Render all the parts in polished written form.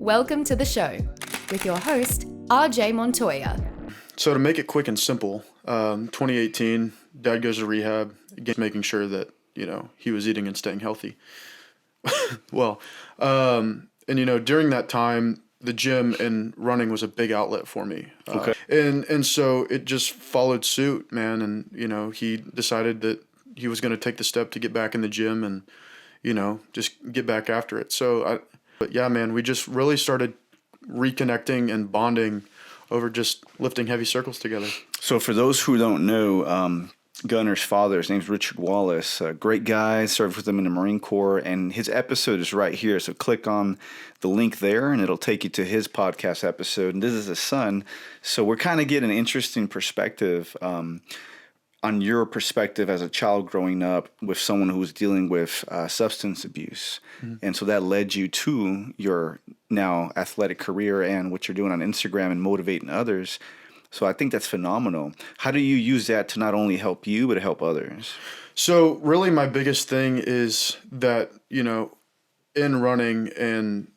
Welcome to the show with your host, RJ Montoya. So to make it quick and simple, 2018, Dad goes to rehab, again, making sure that, he was eating and staying healthy. During that time, the gym and running was a big outlet for me. Okay. And so it just followed suit, man. And, he decided that he was going to take the step to get back in the gym and, just get back after it. But yeah, man, we just really started reconnecting and bonding over just lifting heavy circles together. So for those who don't know, Gunnar's father, his name's Richard Wallace, a great guy, served with him in the Marine Corps, and his episode is right here. So click on the link there, and it'll take you to his podcast episode. And this is his son. So we're kind of getting an interesting perspective on your perspective as a child growing up with someone who was dealing with substance abuse. Mm-hmm. And so that led you to your now athletic career and what you're doing on Instagram and motivating others. So I think that's phenomenal. How do you use that to not only help you, but to help others? So really my biggest thing is that, in running and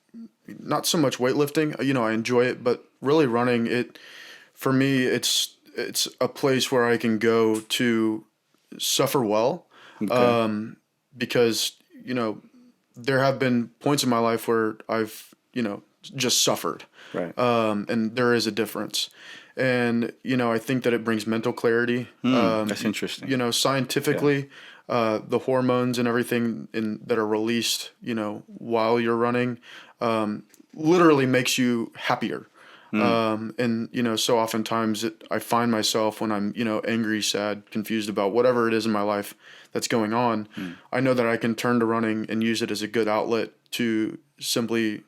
not so much weightlifting, I enjoy it, but really running, for me, it's a place where I can go to suffer well. Okay. Because, there have been points in my life where I've, just suffered. Right. And there is a difference. And, I think that it brings mental clarity. That's interesting. Scientifically, the hormones and everything that are released, while you're running, literally makes you happier. So oftentimes I find myself when I'm, angry, sad, confused about whatever it is in my life that's going on, I know that I can turn to running and use it as a good outlet to simply,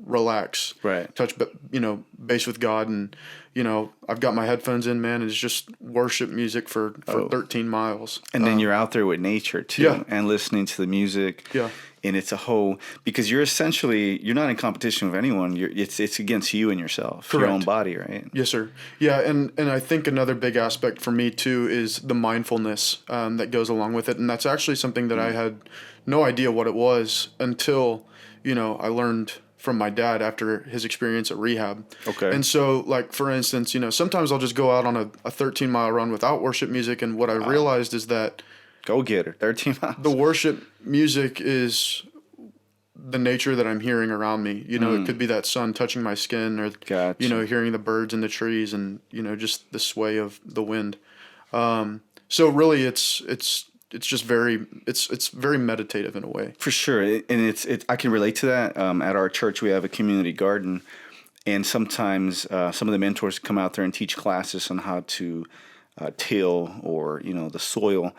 relax, right, touch, base with God. And, I've got my headphones in, man, and it's just worship music for 13 miles. And then you're out there with nature too, yeah, and listening to the music. Yeah. And it's a whole, because you're not in competition with anyone. It's against you and yourself, Correct. Your own body, right? Yes, sir. Yeah, and I think another big aspect for me too is the mindfulness that goes along with it, and that's actually something that I had no idea what it was until I learned from my dad after his experience at rehab. Okay. And so, like, for instance, sometimes I'll just go out on a 13-mile run without worship music, and what I realized is that go get her, 13 miles. The worship music is the nature that I'm hearing around me. It could be that sun touching my skin or, Gotcha. Hearing the birds in the trees and, just the sway of the wind. So really it's just it's very meditative in a way. For sure. And I can relate to that. At our church, we have a community garden, and sometimes some of the mentors come out there and teach classes on how to till or, the soil.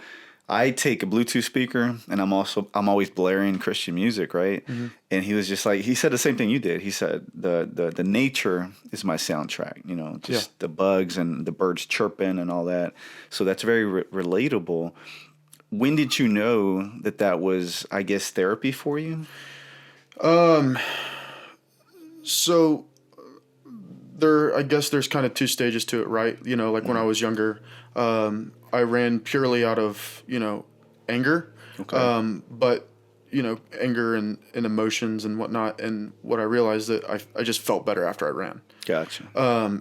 I take a Bluetooth speaker, and I'm always blaring Christian music, right? Mm-hmm. And he was just like, he said the same thing you did. He said the nature is my soundtrack, just the bugs and the birds chirping and all that. So that's very relatable. When did you know that was, I guess, therapy for you? So I guess there's kind of two stages to it, right? When I was younger, I ran purely out of, anger, okay. But, anger and emotions and whatnot. And what I realized that I just felt better after I ran. Gotcha.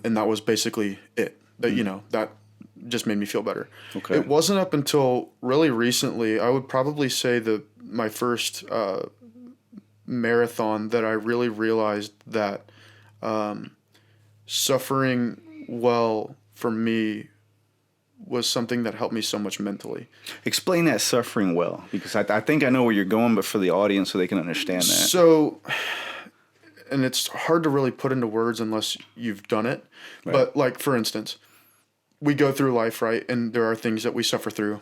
And that was basically it. That, that just made me feel better. Okay. It wasn't up until really recently, I would probably say my first marathon that I really realized that suffering well for me was something that helped me so much mentally. Explain that suffering well, because I think I know where you're going, but for the audience so they can understand that. So, and it's hard to really put into words unless you've done it. Right. But like, for instance, we go through life, right? And there are things that we suffer through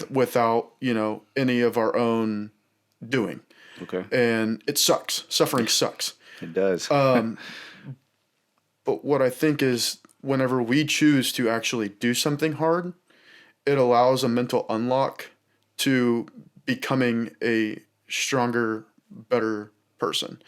without, any of our own doing. Okay. And it sucks. Suffering sucks. It does. But what I think is whenever we choose to actually do something hard, it allows a mental unlock to becoming a stronger, better person.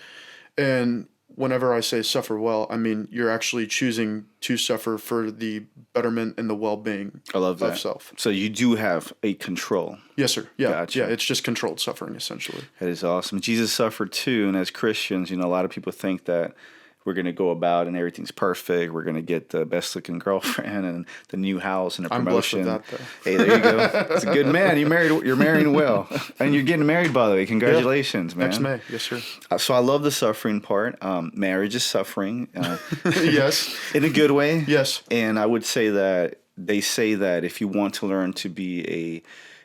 And whenever I say suffer well, I mean you're actually choosing to suffer for the betterment and the well-being I love that. of self. So you do have a control. Yes, sir. Yeah, Gotcha. yeah. It's just controlled suffering, essentially. That is awesome. Jesus suffered too, and as Christians, a lot of people think that we're going to go about and everything's perfect. We're going to get the best looking girlfriend and the new house and a promotion. I'm blessed with that, though. Hey, there you go. It's a good man. You're marrying well, and you're getting married, by the way. Congratulations, man. Next May, yes, sir. So I love the suffering part. Marriage is suffering, Yes, in a good way. yes, And I would say that they say that if you want to learn to be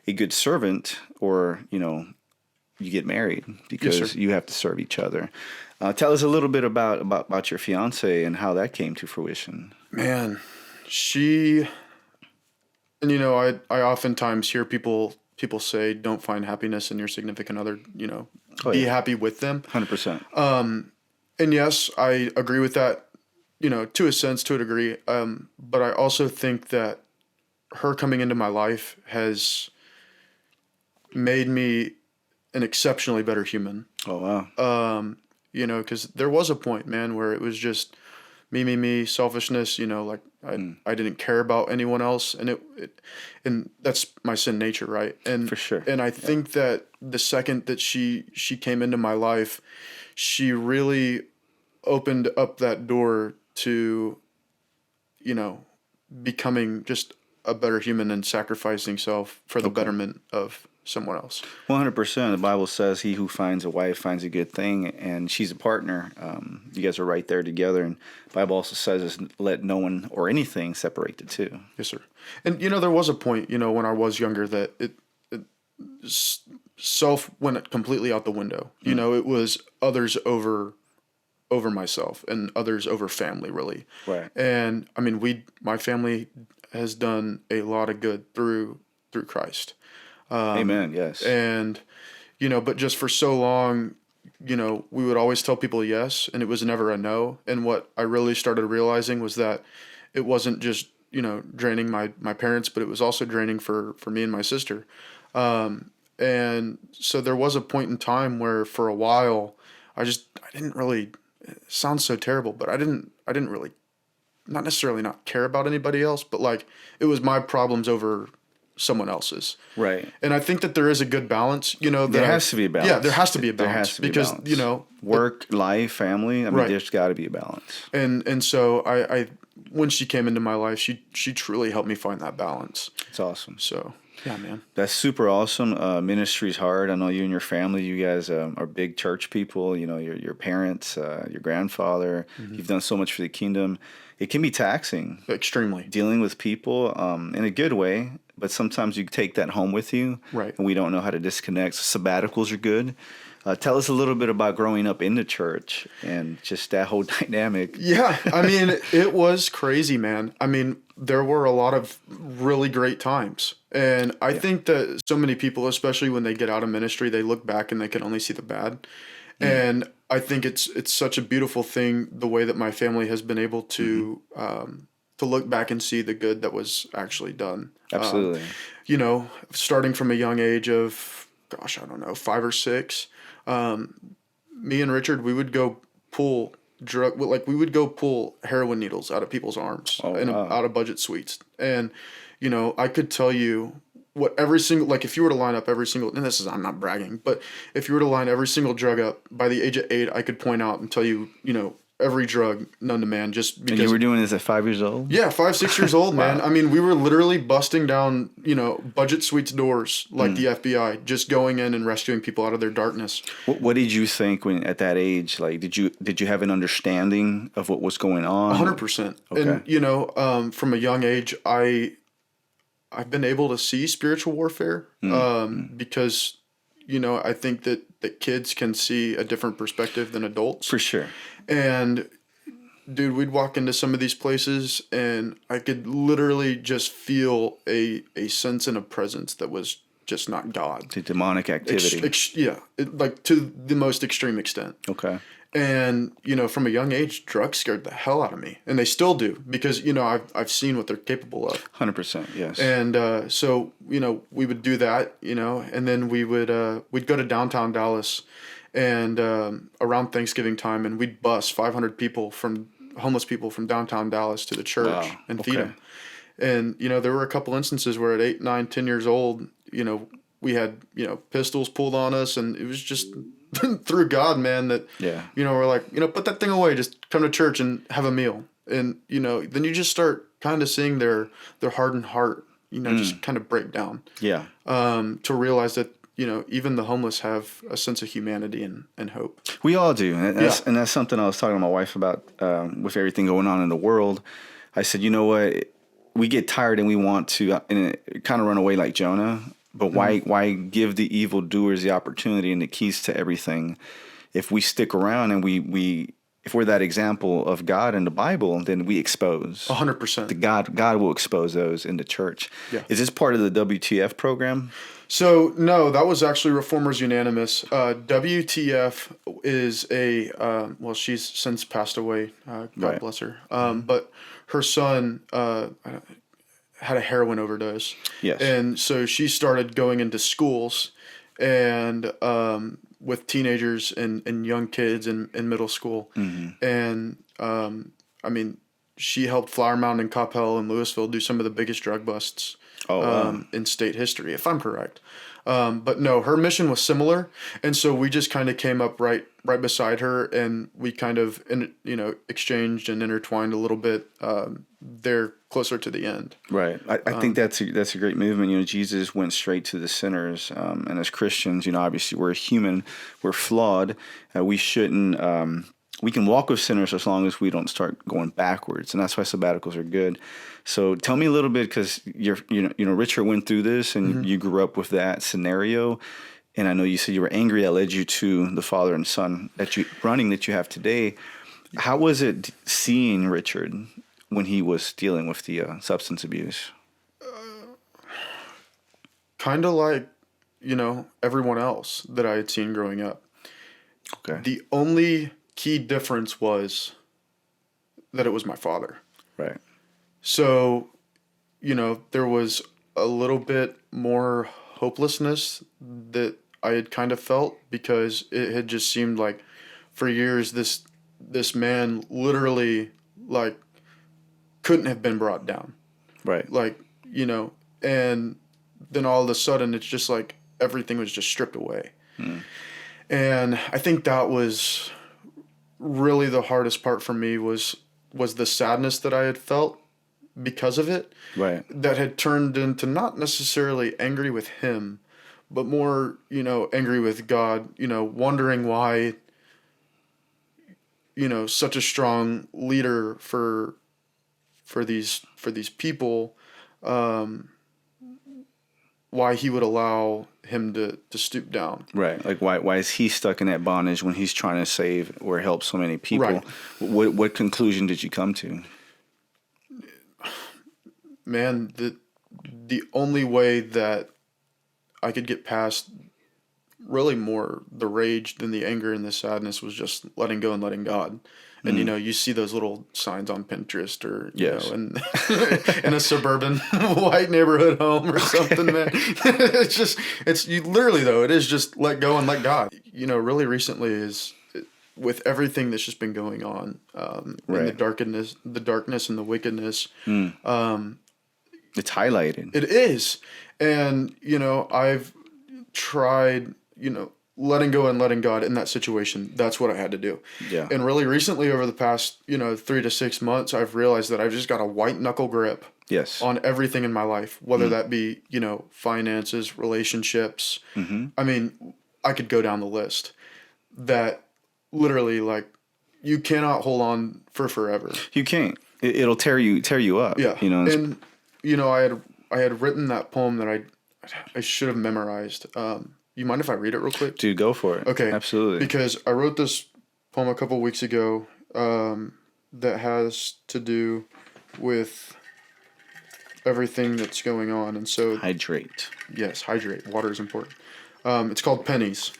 a good servant, or you get married because Yes, sir. you have to serve each other. Tell us a little bit about your fiance and how that came to fruition. man. She, and I oftentimes hear people say, "Don't find happiness in your significant other." Oh, Be yeah. happy with them. 100%. And yes, I agree with that. To a sense, to a degree. But I also think that her coming into my life has made me an exceptionally better human. Oh, wow. Because there was a point, man, where it was just me, selfishness. Like I didn't care about anyone else, and and that's my sin nature, right? And For sure. And I think that the second that she came into my life, she really opened up that door to, becoming just a better human and sacrificing self for the betterment of someone else. 100%. The Bible says he who finds a wife finds a good thing, and she's a partner. You guys are right there together. And the Bible also says, let no one or anything separate the two. Yes, sir. And there was a point, when I was younger, that self went completely out the window. It was others over myself and others over family, really. Right. And I mean, my family has done a lot of good through Christ. Amen. Yes. And but just for so long, we would always tell people yes, and it was never a no. And what I really started realizing was that it wasn't just draining my parents, but it was also draining for me and my sister. And so there was a point in time where for a while I didn't really, it sounds so terrible, but I didn't really, not necessarily not care about anybody else, but like it was my problems over someone else's. Right. And I think that there is a good balance, There has to be a balance. Yeah, there has to be a There balance has to be a because, balance. Work, life, family. I mean, Right. there's got to be a balance. And so I when she came into my life, she truly helped me find that balance. It's awesome. So, yeah, man. That's super awesome. Ministry's hard. I know you and your family, you guys are big church people. Your parents, your grandfather. Mm-hmm. You've done so much for the kingdom. It can be taxing Extremely. dealing with people in a good way, but sometimes you take that home with you. Right. And we don't know how to disconnect. Sabbaticals are good. Tell us a little bit about growing up in the church and just that whole dynamic. Yeah, I mean, it was crazy, man. I mean, there were a lot of really great times. And I think that so many people, especially when they get out of ministry, they look back and they can only see the bad. And I think it's such a beautiful thing, the way that my family has been able to look back and see the good that was actually done. Absolutely. Starting from a young age of, gosh, I don't know, 5 or 6, me and Richard, we would go pull heroin needles out of people's arms out of budget suites. And, I could tell you what every single, like if you were to line up every single, and I'm not bragging, but if you were to line every single drug up by the age of 8, I could point out and tell you, every drug known to man, just because. And you were doing this at 5 years old? Yeah, 5, 6 years old, man. I mean, we were literally busting down, budget suites doors like the FBI, just going in and rescuing people out of their darkness. What did you think when at that age? Like, did you have an understanding of what was going on? 100%. Okay. And from a young age, I've been able to see spiritual warfare because I think that kids can see a different perspective than adults. For sure. And dude, we'd walk into some of these places and I could literally just feel a sense and a presence that was just not God. The demonic activity. Like to the most extreme extent. Okay. And, from a young age, drugs scared the hell out of me. And they still do because, I've seen what they're capable of. 100%, yes. And so, we would do that, and then we'd go to downtown Dallas and around Thanksgiving time, and we'd bus 500 homeless people from downtown Dallas to the church Wow. and feed Okay. them. And, there were a couple instances where at 8, 9, 10 years old, we had, pistols pulled on us, and it was just through God, man, that, Yeah. we're like, put that thing away, just come to church and have a meal. And, then you just start kind of seeing their hardened heart, just kind of break down. Yeah. To realize that, even the homeless have a sense of humanity and hope. We all do. And that's something I was talking to my wife about with everything going on in the world. I said, you know what? We get tired and we want to kind of run away like Jonah. But why give the evildoers the opportunity and the keys to everything? If we stick around and if we're that example of God in the Bible, then we expose 100%. God will expose those in the church. Yeah. Is this part of the WTF program? So no, that was actually Reformers Unanimous. WTF is she's since passed away. God Right. bless her. But her son had a heroin overdose. Yes. And so she started going into schools and with teenagers and young kids in middle school. Mm-hmm. And she helped Flower Mound and Coppell and Louisville do some of the biggest drug busts in state history, if I'm correct. But no, her mission was similar, and so we just kind of came up right beside her, and we kind of exchanged and intertwined a little bit there closer to the end. Right. I think that's a great movement. Jesus went straight to the sinners, and as Christians, obviously we're human, we're flawed. We shouldn't. We can walk with sinners as long as we don't start going backwards, and that's why sabbaticals are good. So tell me a little bit, because Richard went through this, and you grew up with that scenario, and I know you said you were angry. That led you to the father and son that you have today. How was it seeing Richard when he was dealing with the substance abuse? Kind of like everyone else that I had seen growing up. Okay. The only key difference was that it was my father. Right. So, there was a little bit more hopelessness that I had kind of felt, because it had just seemed like for years this man literally couldn't have been brought down. Right. And then all of a sudden it's just like everything was just stripped away. And I think that was really the hardest part for me was the sadness that I had felt because of it. Right. That had turned into not necessarily angry with him, but more, angry with God, wondering why, such a strong leader for these people, why he would allow him to stoop down. Right. Like why is he stuck in that bondage when he's trying to save or help so many people? Right. What conclusion did you come to? Man, the only way that I could get past really more the rage than the anger and the sadness was just letting go and letting God. And, you see those little signs on Pinterest or, in a suburban white neighborhood home or something, man. You literally, though, it is just let go and let God. Really recently with everything that's just been going on, and the darkness and the wickedness. It's highlighted. It is. And, I've tried, letting go and letting God in that situation. That's what I had to do. Yeah. And really recently over the past, 3 to 6 months, I've realized that I've just got a white knuckle grip Yes. on everything in my life, whether that be, finances, relationships. I mean, I could go down the list that literally you cannot hold on for forever. You can't. It'll tear you up. Yeah. And I had written that poem that I should have memorized. You mind if I read it real quick? Dude, go for it. Okay. Absolutely. Because I wrote this poem a couple weeks ago that has to do with everything that's going on. And so... Hydrate. Yes, hydrate. Water is important. It's called Pennies.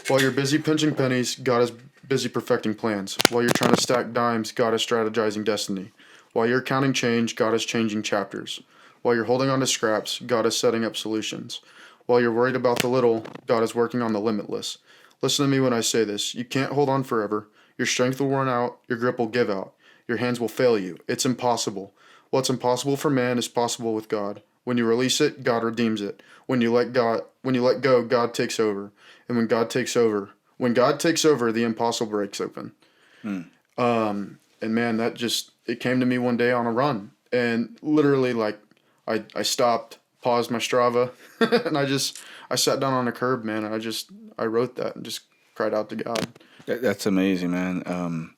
While you're busy pinching pennies, God is busy perfecting plans. While you're trying to stack dimes, God is strategizing destiny. While you're counting change, God is changing chapters. While you're holding on to scraps, God is setting up solutions. While you're worried about the little, God is working on the limitless. Listen to me when I say this. You can't hold on forever. Your strength will run out. Your grip will give out. Your hands will fail you. It's impossible. What's impossible for man is possible with God. When you release it, God redeems it. When you let go, God takes over. And when God takes over, the impossible breaks open. And man, it came to me one day on a run. And literally, like, I stopped, paused my Strava, and I sat down on a curb, man, and I wrote that and just cried out to God. That's amazing, man.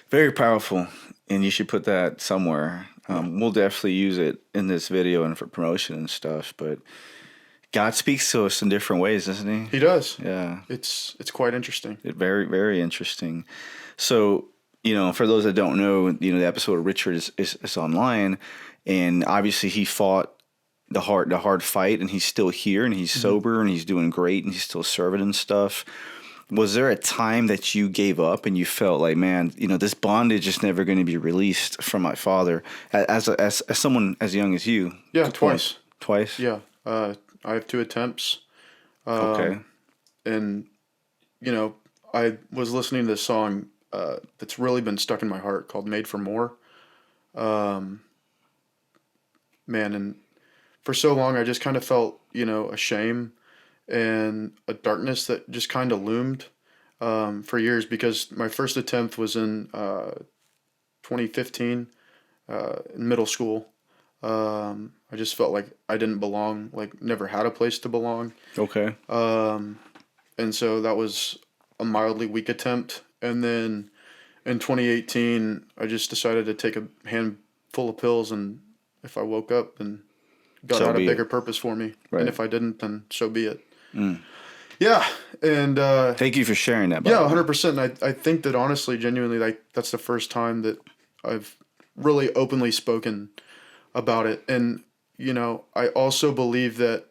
Very powerful, and you should put that somewhere. We'll definitely use it in this video and for promotion and stuff, but God speaks to us in different ways, doesn't he? He does. Yeah. It's quite interesting. Very, very interesting. So, for those that don't know, the episode of Richard is online, and obviously he fought the hard fight, and he's still here, and he's sober, and he's doing great, and he's still serving and stuff. Was there a time that you gave up and you felt like, man, this bondage is never going to be released from my father, as someone as young as you? Yeah, twice. Twice? Yeah. I have 2 attempts. Okay. And, I was listening to this song that's really been stuck in my heart called Made for More. Man, and for so long I just kind of felt, a shame and a darkness that just kind of loomed for years, because my first attempt was in 2015 in middle school. I just felt like I didn't belong, like never had a place to belong. Okay. And so that was a mildly weak attempt. And then in 2018, I just decided to take a handful of pills, and if I woke up, then God had a bigger purpose for me. Right. And if I didn't, then so be it. Yeah. And thank you for sharing that. Yeah, 100%. And I think that honestly, genuinely, like that's the first time that I've really openly spoken about it. And, I also believe that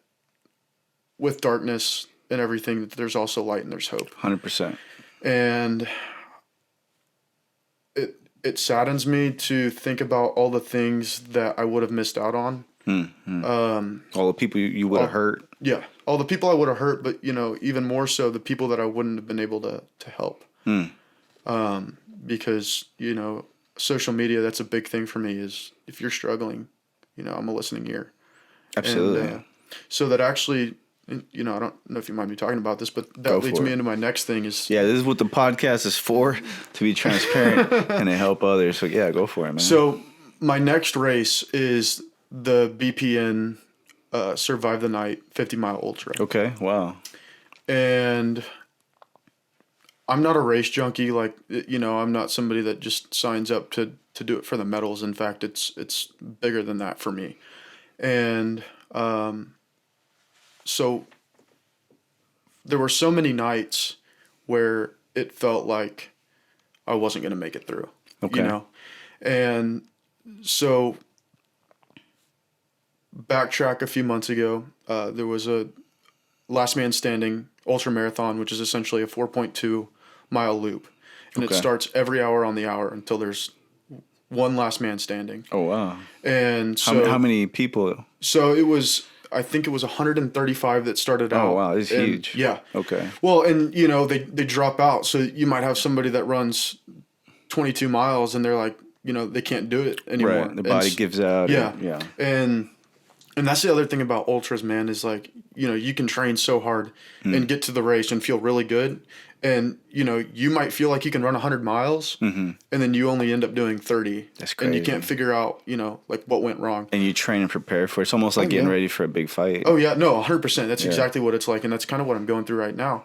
with darkness and everything, that there's also light and there's hope. 100%. And it saddens me to think about all the things that I would have missed out on. All the people you would have hurt. Yeah, all the people I would have hurt, but even more so the people that I wouldn't have been able to help. Because social media, that's a big thing for me. Is if you're struggling, I'm a listening ear. Absolutely. And, so that actually, I don't know if you mind me talking about this, but that leads me into my next thing. This is what the podcast is for, to be transparent and to help others. So yeah, go for it, man. So my next race is the BPN Survive the Night 50-mile ultra. Okay, wow. And I'm not a race junkie. Like, I'm not somebody that just signs up to do it for the medals. In fact, it's bigger than that for me. And so there were so many nights where it felt like I wasn't going to make it through. Okay. And so backtrack a few months ago, there was a last man standing ultra marathon, which is essentially a 4.2 mile loop. And it starts every hour on the hour until there's one last man standing. Oh, wow. And so how many people? So I think it was 135 that started out. Oh, wow. It's huge. Yeah. Okay. Well, and they drop out. So you might have somebody that runs 22 miles and they're like, they can't do it anymore. Right. The body gives out. Yeah. Yeah. And that's the other thing about ultras, man, is like, you can train so hard and get to the race and feel really good. And, you might feel like you can run 100 miles and then you only end up doing 30. That's crazy. And you can't figure out, like what went wrong. And you train and prepare for it. It's almost like getting ready for a big fight. Oh, yeah. No, 100%. That's exactly what it's like. And that's kind of what I'm going through right now.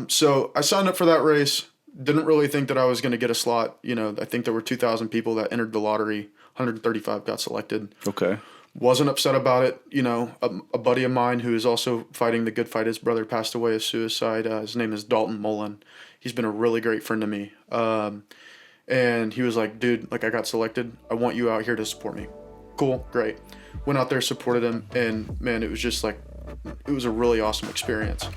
So I signed up for that race. Didn't really think that I was going to get a slot. I think there were 2,000 people that entered the lottery. 135 got selected. Okay. Wasn't upset about it. A buddy of mine who is also fighting the good fight, his brother passed away of suicide. His name is Dalton Mullen. He's been a really great friend to me. And he was like, dude, like I got selected. I want you out here to support me. Cool, great. Went out there, supported him. And man, it was just like, it was a really awesome experience.